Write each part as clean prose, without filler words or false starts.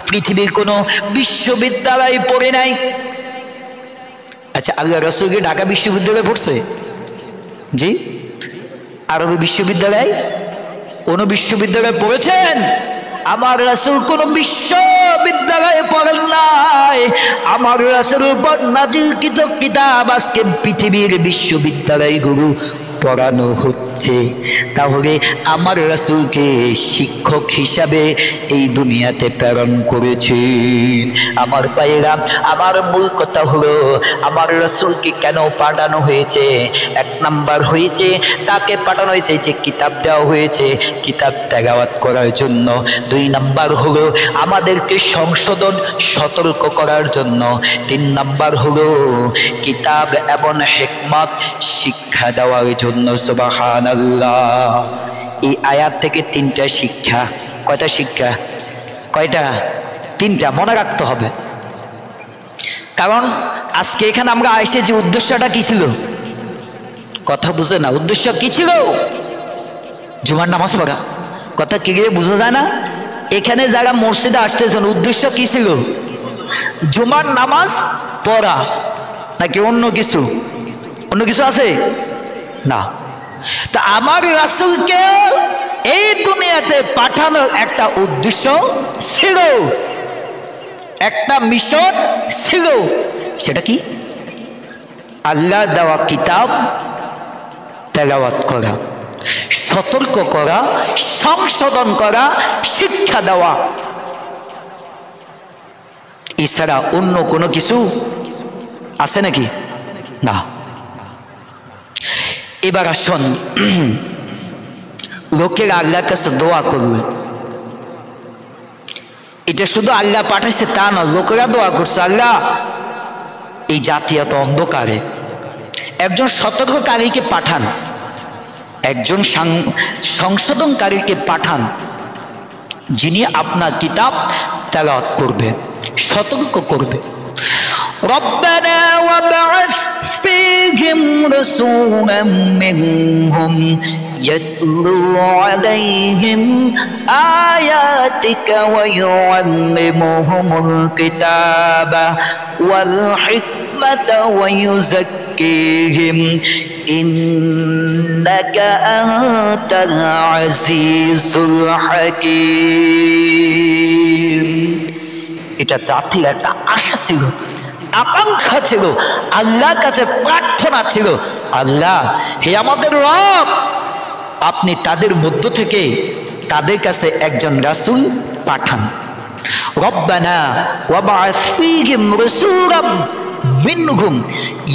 পৃথিবীর কোনো বিশ্ববিদ্যালয়ে পড়ে নাই। আচ্ছা, আল্লাহ রাসূল কি ঢাকা বিশ্ববিদ্যালয়ে পড়ছে? জি। আরবি বিশ্ববিদ্যালয়, কোন বিশ্ববিদ্যালয়ে পড়েছেন? আমার রাসূল কোন বিশ্ববিদ্যালয়ে পড়েন নাই। আমার রাসূলের উপর নাজিলকৃত কিতাব আজকে পৃথিবীর বিশ্ববিদ্যালয়গুলো পড়ানো হচ্ছে। তাহলে আমার রাসূলকে শিক্ষক হিসাবে এই দুনিয়াতে প্রেরণ করেছেন। আমার ভাইয়েরা, আমার মূল কথা হলো আমার রাসূলকে কেন পাঠানো হয়েছে? এক নাম্বার হয়েছে তাকে পাঠানো হয়েছে যে কিতাব দেওয়া হয়েছে, কিতাব তেলাওয়াত করার জন্য। দুই নাম্বার হলো আমাদেরকে সংশোধন সতর্ক করার জন্য। তিন নাম্বার হলো কিতাব এবং হিকমত শিক্ষা দেওয়ার জন্য। সুবহানাল্লাহ। এই আয়াত থেকে তিনটা শিক্ষা। কয়টা শিক্ষা? কয়টা? তিনটা। মনে রাখতে হবে, কারণ আজকে এখানে আমরা এসে যে উদ্দেশ্যটা কি ছিল? কথা বুঝে না, উদ্দেশ্য কি ছিল? জুমার নামাজ পড়া। কথা কি বুঝা যায় না? এখানে যারা মসজিদে আসতেছেন উদ্দেশ্য কি ছিল? জুমার নামাজ পড়া নাকি অন্য কিছু? অন্য কিছু আছে না। তা আমার রাসূলকে এই দুনিয়াতে পাঠানোর একটা উদ্দেশ্য ছিল, একটা মিশন ছিল। সেটা কি? আল্লাহ দেওয়া কিতাব তেলাওয়াত করা, সতর্ক করা, সংশোধন করা, শিক্ষা দেওয়া। এছাড়া অন্য কোনো কিছু আছে নাকি? না। এবার আসুন, লোকেরা আল্লাহর কাছে দোয়া করবে। এটা শুধু আল্লাহ পাঠাইছে তা না, লোকেরা দোয়া করছে, আল্লাহ এই জাতি এত অন্ধকারে একজন সতর্ককারীকে পাঠান, একজন সংশোধনকারীকে পাঠান, যিনি আপনার কিতাব তেলাওয়াত করবে, সতর্ক করবে। ربنا وابعث فيهم رسولا منهم يتلو عليهم آياتك ويعلمهم الكتاب والحكمة ويزكيهم إنك أنت العزيز الحكيم। এটা জাতির একটা আশা ছিল, আকাঙ্ক্ষা ছিল, আল্লাহর কাছে প্রার্থনা ছিল, আল্লাহ হে আমাদের রব, আপনি তাদের মধ্য থেকে তাদের কাছে একজন রাসূল পাঠান। রব্বানা ওয়াবআস ফীহিম রাসূলাম মিনহুম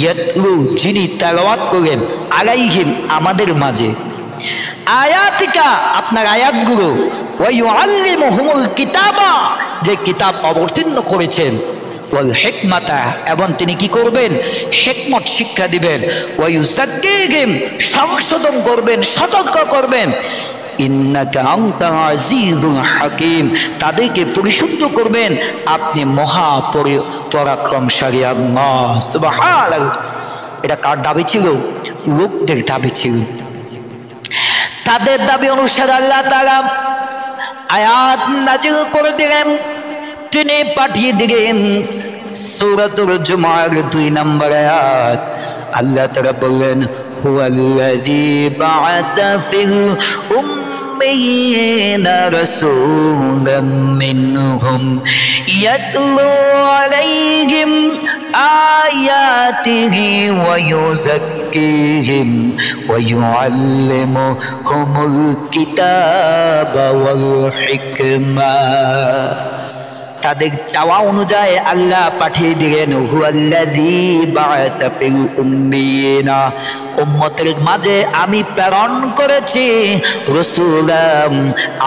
ইয়াতলু, যিনি তেলাওয়াত করেন, আলাইহিম, আমাদের মাঝে, আয়াতিকা, আপনার আয়াতগুলো, ওয়া ইউআল্লিমুহুমুল কিতাবা, যে কিতাব অবতীর্ণ করেছেন, ওয়াল হিকমাতা, এবং তিনি কি করবেন? হিকমত শিক্ষা দিবেন, ওয়া ইউযাক্কিহিম, সংশোধন করবেন, সতর্ক করবেন, ইন্নাকা আনতাল আজিজুল হাকিম, তাদেরকে পরিশুদ্ধ করবেন, আপনি মহা পরাক্রমশালী আল্লাহ। সুবহানাল্লাহ। এটা কার দাবি ছিল? লোকদের দাবি ছিল। তাদের দাবি অনুসারে আল্লাহ তাআলা আয়াত নাযিল করে দিলেন, তিনি পাঠিয়ে দিলেন সূরাতুল জুমার 2 নম্বর আয়াত। আল্লাহ তাআলা বললেন, হুয়াল্লাযী বা'আসা ফিল উম্মিয়িনা রাসূলাম মিনহুম ইয়াতলু আলাইহিম আয়াতিহি ওয়া ইউযাক্কিহিম ওয়া ইউআল্লিমুহুমুল কিতাবা ওয়াল হিকমা। তাদের চাওয়া অনুযায়ী আল্লাহ পাঠিয়ে দিলেন, হুয়াল্লাযী বা'আসা ফিল উম্মিয়িনা, উম্মতের মাঝে আমি প্রেরণ করেছি রাসূলাম,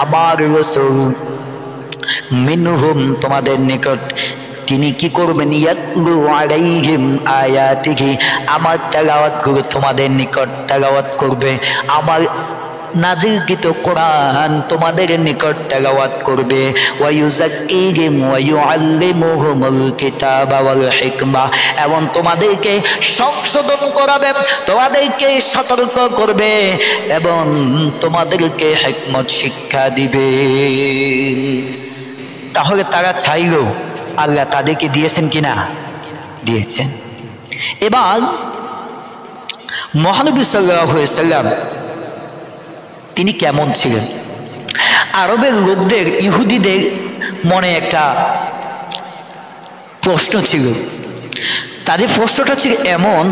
আমার রাসূল, মিনহুম, তোমাদের নিকট, তিনি কি করবেন? ইয়াতলু আলাইহিম আয়াতিহি, আমার তেলাওয়াত করে তোমাদের নিকট তেলাওয়াত করবে, আমার নাজিলকৃত কোরআন তোমাদের নিকট তেলাওয়াত করবে, ওয়া ইউযাক্কিহিম ওয়া ইউআল্লিমুহুমুল কিতাবা ওয়াল হিকমা, এবং তোমাদেরকে সংশোধন করাবে, তোমাদেরকে সতর্ক করবে, এবং তোমাদেরকে হিকমত শিক্ষা দিবে। তাহলে তারা চাইলেও আল্লাহ তাদেরকে দিয়েছেন কিনা? দিয়েছেন। এবার মহানবী সাল্লাল্লাহু আলাইহি সাল্লাম তিনি কেমন ছিলেন? আরবের লোকদের, ইহুদিদের মনে একটা প্রশ্ন ছিল। তাদের প্রশ্নটা ছিল এমন,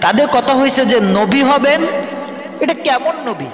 তাদের কথা হয়েছে যে নবী হবেন, এটা কেমন নবী?